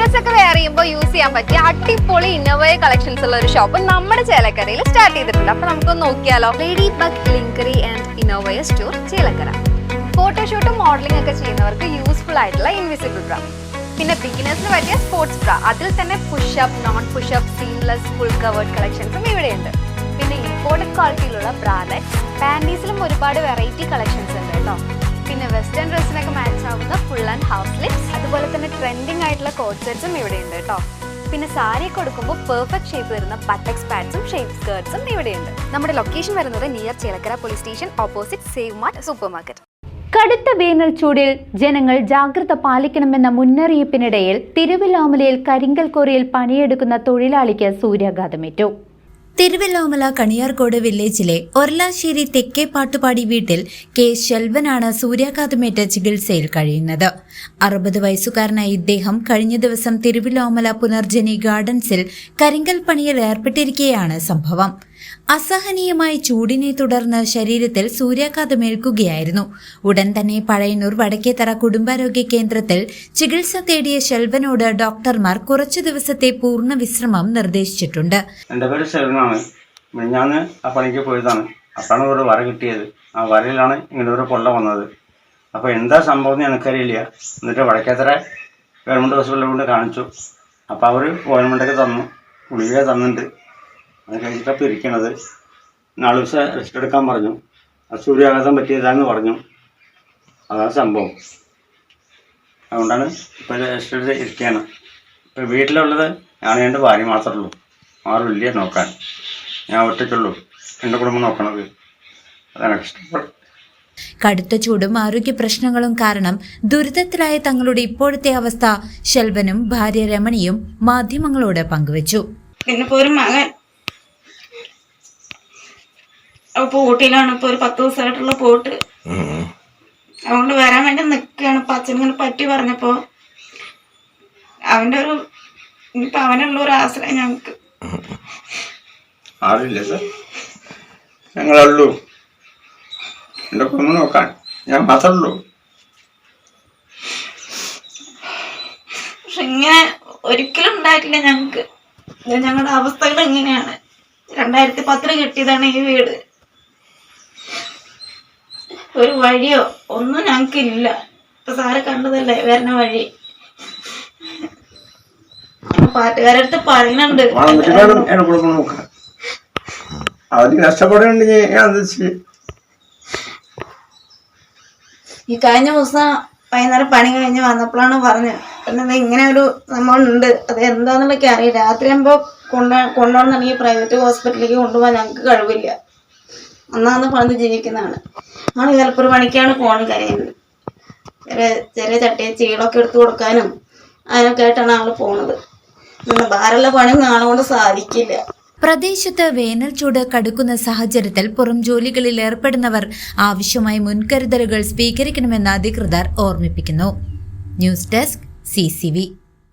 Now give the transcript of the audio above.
Office ഒക്കെ wear ചെയ്യുമ്പോൾ use ചെയ്യാൻ പറ്റിയ അടിപൊളി ഇന്നോവയ കളക്ഷൻസ് ഉള്ള ഒരു ഷോപ്പ് നമ്മുടെ ചേലക്കരയിൽ സ്റ്റാർട്ട് ചെയ്തിട്ടുണ്ട്. അപ്പൊ നമുക്കൊന്ന് നോക്കിയാലോ. ലേഡി ബഗ് ലിങ്കറി ആൻഡ് ഇന്നോവയ സ്റ്റോർ ചേലക്കര. ഫോട്ടോഷൂട്ടും മോഡലിംഗ് ഒക്കെ ചെയ്യുന്നവർക്ക് യൂസ്ഫുൾ ആയിട്ടുള്ള ഇൻവിസിബിൾ ബ്രാ, പിന്നെ ബിഗിനേഴ്സിന് പറ്റിയ സ്പോർട്സ് ബ്രാ, അതിൽ തന്നെ push up, non push up, seamless, full covered കളക്ഷൻസും ഇവിടെയുണ്ട്. പിന്നെ ഇമ്പോർട്ടഡ് ക്വാളിറ്റിയിലുള്ള ബ്രാലെറ്റ്സ്, പാൻറ്റീസിലും ഒരുപാട് വെറൈറ്റി കളക്ഷൻസ് ഉണ്ട് കേട്ടോ. പിന്നെ വെസ്റ്റേൺ ഡ്രസ്സിനൊക്കെ മാച്ച് ആവുന്ന ഫുൾ ആൻഡ് ഹാഫ് സ്ലിപ്സ്, അതുപോലെ തന്നെ ട്രെൻഡിങ് ആയിട്ടുള്ള കോട്ട് സെറ്റ്സും ഇവിടെയുണ്ട് കേട്ടോ. പിന്നെ സാരി കൊടുക്കുമ്പോൾ പെർഫെക്റ്റ് ഷേപ്പ് വരുന്ന ബട്ടക്സ് പാഡ്സും ഷേപ്പ് സ്കേർട്സും ഇവിടെയുണ്ട്. നമ്മുടെ ലൊക്കേഷൻ വരുന്നത് near Chelakkara police station, opposite save mart super market. കടുത്ത വേനൽ ചൂടിൽ ജനങ്ങൾ ജാഗ്രത പാലിക്കണമെന്ന മുന്നറിയിപ്പിനിടയിൽ തിരുവല്ലോമലയിൽ കരിങ്കൽ ക്വാറിയിൽ പണിയെടുക്കുന്ന തൊഴിലാളിക്ക് സൂര്യാഘാതമേറ്റു. തിരുവല്ലോമല കണിയാർകോട് വില്ലേജിലെ ഒർലാശ്ശേരി തെക്കേ പാട്ടുപാടി വീട്ടിൽ കെ ശെൽവനാണ് സൂര്യാഘാതമേറ്റ് ചികിത്സയിൽ കഴിയുന്നത്. 60 വയസ്സുകാരനായ ഇദ്ദേഹം കഴിഞ്ഞ ദിവസം തിരുവല്ലോമല പുനർജനി ഗാർഡൻസിൽ കരിങ്കൽ പണിയിൽ ഏർപ്പെട്ടിരിക്കെയാണ് സംഭവം. അസഹനീയമായ ചൂടിനെ തുടർന്ന് ശരീരത്തിൽ സൂര്യാഘാതമേൽക്കുകയായിരുന്നു. ഉടൻ തന്നെ പഴയന്നൂർ വടക്കേത്തറ കുടുംബാരോഗ്യ കേന്ദ്രത്തിൽ ചികിത്സ തേടിയ ശെൽവനോട് ഡോക്ടർമാർ കുറച്ചു ദിവസത്തെ പൂർണ്ണ വിശ്രമം നിർദ്ദേശിച്ചിട്ടുണ്ട്. എൻ്റെ പേര് ശെൽവനാണ്. മിനിഞ്ഞാന്ന് ആ പണിക്ക് പോയതാണ്. അപ്പോഴാണ് ഒരു വര കിട്ടിയത്. ആ വരയിലാണ് ഇങ്ങനെ ഒരു പൊള്ള വന്നത്. അപ്പോൾ എന്താ സംഭവം എന്ന് എനിക്കറിയില്ല. എന്നിട്ട് വടക്കേത്തറ ഗവൺമെൻറ് ഹോസ്പിറ്റലിൽ കൊണ്ട് കാണിച്ചു. അപ്പോൾ അവർ ഗവൺമെൻറ്റൊക്കെ തന്നു, ഗുളിക തന്നിട്ടുണ്ട്. അത് കഴിഞ്ഞിട്ടപ്പോൾ ഇരിക്കണത്. 4 ദിവസം റെസ്റ്റ് എടുക്കാൻ പറഞ്ഞു. സൂര്യാഘാതം പറ്റിയതാന്ന് പറഞ്ഞു. അതാണ് സംഭവം. അതുകൊണ്ടാണ് ഇപ്പോൾ റെസ്റ്റ് എടുത്ത് ഇരിക്കുകയാണ്. ഇപ്പോൾ വീട്ടിലുള്ളത് ഞാൻ എൻ്റെ ഭാര്യ മാത്രമേ ഉള്ളൂ. ആരുമില്ല നോക്കാൻ. ഞാൻ ഒറ്റയ്ക്കുള്ളൂ എൻ്റെ കുടുംബം നോക്കണത്. അതാണ് ഇഷ്ടപ്പെട്ടത്. കടുത്ത ചൂടും ആരോഗ്യ പ്രശ്നങ്ങളും കാരണം ദുരിതത്തിലായ തങ്ങളുടെ ഇപ്പോഴത്തെ അവസ്ഥ ശെൽവനും ഭാര്യ രമണിയും മാധ്യമങ്ങളോട് പങ്കുവച്ചു. പിന്നിപ്പോ ഒരു മകൻ ഇപ്പൊ ഊട്ടിയിലാണ്. ഇപ്പൊ ഒരു 10 ദിവസമായിട്ടുള്ള പോട്ട്. അതുകൊണ്ട് വരാൻ വേണ്ടി നിൽക്കുകയാണ്. ഇപ്പൊ അച്ഛനിങ്ങനെ പറ്റി പറഞ്ഞപ്പോ അവന്റെ ഒരു ഇനിയിപ്പൊ അവനുള്ള ഒരു ആശ്രയം ഞങ്ങക്ക് ആരില്ല സാർ, ഞങ്ങളുള്ളൂ. എൻ്റെ കുടുംബം നോക്കാൻ ഞാൻ മാത്രമേ. പക്ഷെ ഇങ്ങനെ ഒരിക്കലും ഉണ്ടായിട്ടില്ല ഞങ്ങക്ക്. ഞങ്ങളുടെ അവസ്ഥകൾ എങ്ങനെയാണ്. 2010 കെട്ടിയതാണ് ഈ വീട്. ഒരു വഴിയോ ഒന്നും ഞങ്ങൾക്കില്ല. ഇപ്പൊ സാറ് കണ്ടതല്ലേ വരുന്ന വഴി. പാട്ടുകാരടുത്ത് പറയുന്നുണ്ട് ഈ കഴിഞ്ഞ ദിവസം വൈകുന്നേരം പണി കഴിഞ്ഞ് വന്നപ്പോഴാണ് പറഞ്ഞത്. പിന്നെ ഇങ്ങനെ ഒരു സംഭവം ഉണ്ട്, അത് എന്താന്നുള്ളതൊക്കെ അറിയില്ല. രാത്രി ആകുമ്പോൾ കൊണ്ടുപോകണമെന്നുണ്ടെങ്കിൽ പ്രൈവറ്റ് ഹോസ്പിറ്റലിലേക്ക് കൊണ്ടുപോകാൻ ഞങ്ങൾക്ക് കഴിവില്ല. അന്നാന്ന് പണിത് ജീവിക്കുന്നതാണ്. ആണ് ചിലപ്പോൾ ഒരു പണിക്കാണ് പോകണം കരയുന്നത്. ചെറിയ ചട്ടിയ ചീടൊക്കെ എടുത്തു കൊടുക്കാനും അതിനൊക്കെ ആയിട്ടാണ് ആള് പോണത്. ഭാരമുള്ള പണിയൊന്നും ആളെ കൊണ്ട് സാധിക്കില്ല. പ്രദേശത്ത് വേനൽ ചൂട് കടുക്കുന്ന സാഹചര്യത്തിൽ പുറം ജോലികളിൽ ഏർപ്പെടുന്നവർ ആവശ്യമായ മുൻകരുതലുകൾ സ്വീകരിക്കണമെന്ന് അധികൃതർ ഓർമ്മിപ്പിക്കുന്നു. News desk CCV.